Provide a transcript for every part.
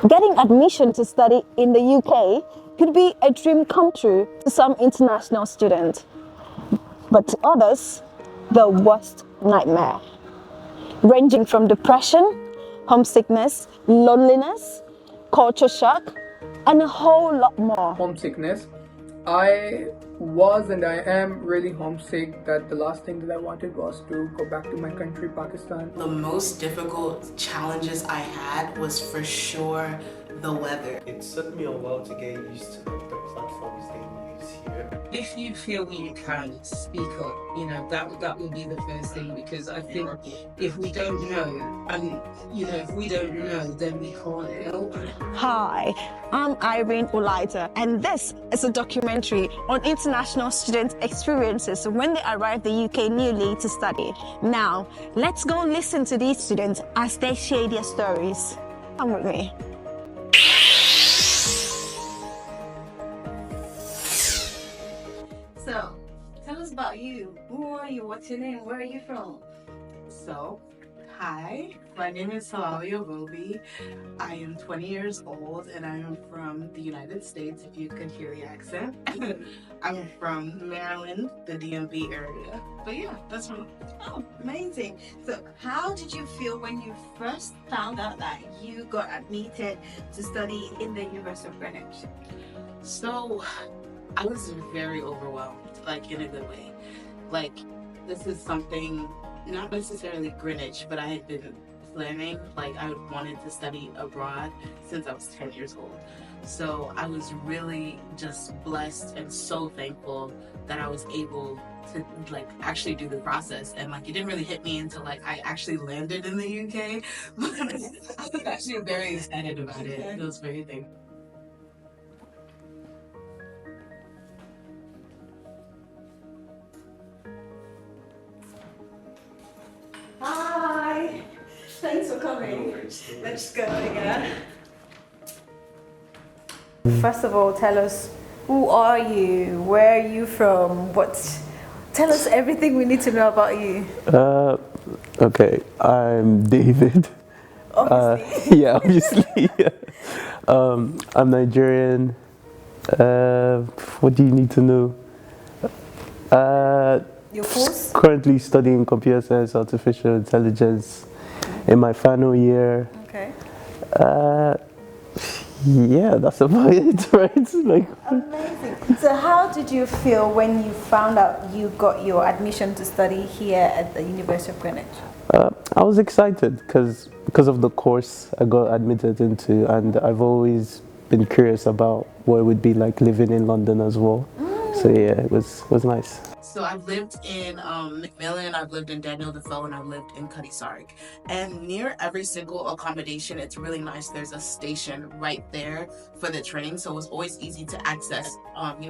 Getting admission to study in the UK could be a dream come true to some international students, but to others, the worst nightmare. Ranging from depression, homesickness, loneliness, culture shock, and a whole lot more. Homesickness. I was and I am really homesick that the last thing that I wanted was to go back to my country, Pakistan. The most difficult challenges I had was for sure the weather. It took me a while to get used to the platforms they use here. If you feel you can speak up, that will be the first thing, because I think if we don't know, and if we don't know, then we can't help. Hi, I'm Irene Olaita, and this is a documentary on international student experiences when they arrive the UK newly to study. Now, let's go listen to these students as they share their stories. Come with me. So, tell us about you. Who are you? What's your name? Where are you from? So, hi, my name is Salalia Roby. I am 20 years old and I am from the United States, if you could hear the accent. I'm from Maryland, the DMV area. But yeah, that's me. Oh, amazing. So, how did you feel when you first found out that you got admitted to study in the University of Greenwich? So, I was very overwhelmed, like in a good way. Like, this is something, not necessarily Greenwich, but I had been planning, like I wanted to study abroad since I was 10 years old. So I was really just blessed and so thankful that I was able to like actually do the process. And like, it didn't really hit me until like I actually landed in the UK, but I was actually very excited about it. It was very thankful. Hi. Thanks for coming. Let's go again. First of all, tell us, who are you? Where are you from? Tell us everything we need to know about you. Okay, I'm David. Obviously. Yeah, obviously. I'm Nigerian. What do you need to know? Your course? Currently studying computer science, artificial intelligence in my final year. Okay. Yeah, that's about it, right? Like. Amazing. So how did you feel when you found out you got your admission to study here at the University of Greenwich? I was excited because of the course I got admitted into, and I've always been curious about what it would be like living in London as well. So yeah, it was nice. So I've lived in Macmillan, I've lived in Daniel Defoe, and I've lived in Cutty Sark. And near every single accommodation, it's really nice. There's a station right there for the train, so it's always easy to access.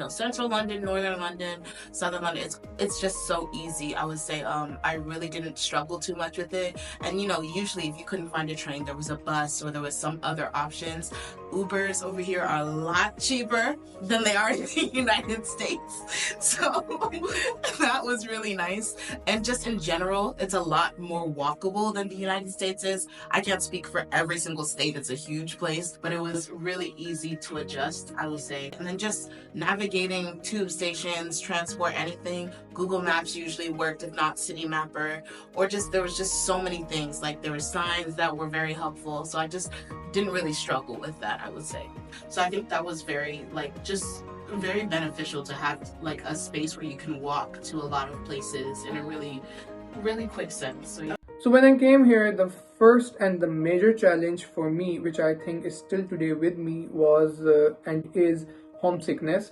Central London, Northern London, Southern London. It's just so easy. I would say I really didn't struggle too much with it. And usually if you couldn't find a train, there was a bus or there was some other options. Ubers over here are a lot cheaper than they are in the United States. So that was really nice. And just in general, it's a lot more walkable than the United States is. I can't speak for every single state. It's a huge place, but it was really easy to adjust, I would say. And then just navigating tube stations, transport, anything. Google Maps usually worked, if not City Mapper, or there was just so many things. Like there were signs that were very helpful. So I just didn't really struggle with that, I would say. So I think that was very beneficial to have like a space where you can walk to a lot of places in a really, really quick sense. So yeah. So when I came here, the first and the major challenge for me, which I think is still today with me, was and is homesickness.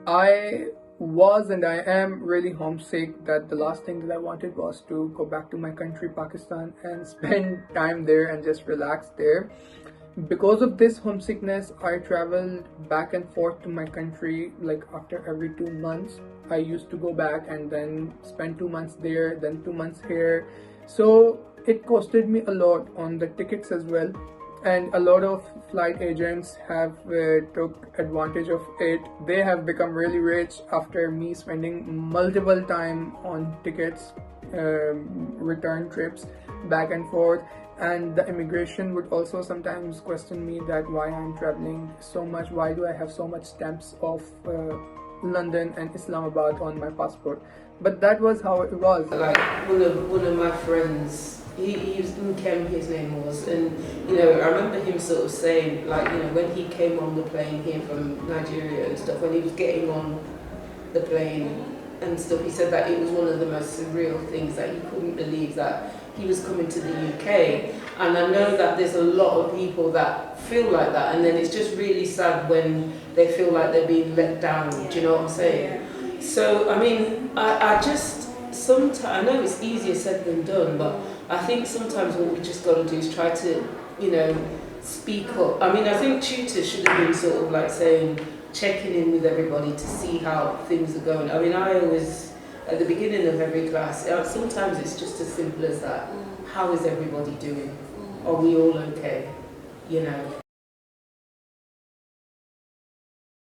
I was and I am really homesick that the last thing that I wanted was to go back to my country, Pakistan, and spend time there and just relax there. Because of this homesickness, I traveled back and forth to my country like after every 2 months. I used to go back and then spend 2 months there, then 2 months here. So it costed me a lot on the tickets as well. And a lot of flight agents have took advantage of it. They have become really rich after me spending multiple time on tickets, return trips back and forth. And the immigration would also sometimes question me that why I'm traveling so much, why do I have so much stamps of London and Islamabad on my passport. But that was how it was. Like one of my friends, he was Nkem, his name was, and you know, I remember him sort of saying, like, you know, when he came on the plane here from Nigeria and stuff, when he was getting on the plane and stuff, he said that it was one of the most surreal things, that he couldn't believe that he was coming to the UK. And I know that there's a lot of people that feel like that, and then it's just really sad when they feel like they're being let down. Do you know what I'm saying? So I mean, I just sometimes, I know it's easier said than done, but I think sometimes what we just got to do is try to, you know, speak up. I mean, I think tutors should have been sort of like saying, checking in with everybody to see how things are going. I mean, I always, at the beginning of every class, sometimes it's just as simple as that. How is everybody doing? Are we all okay? You know,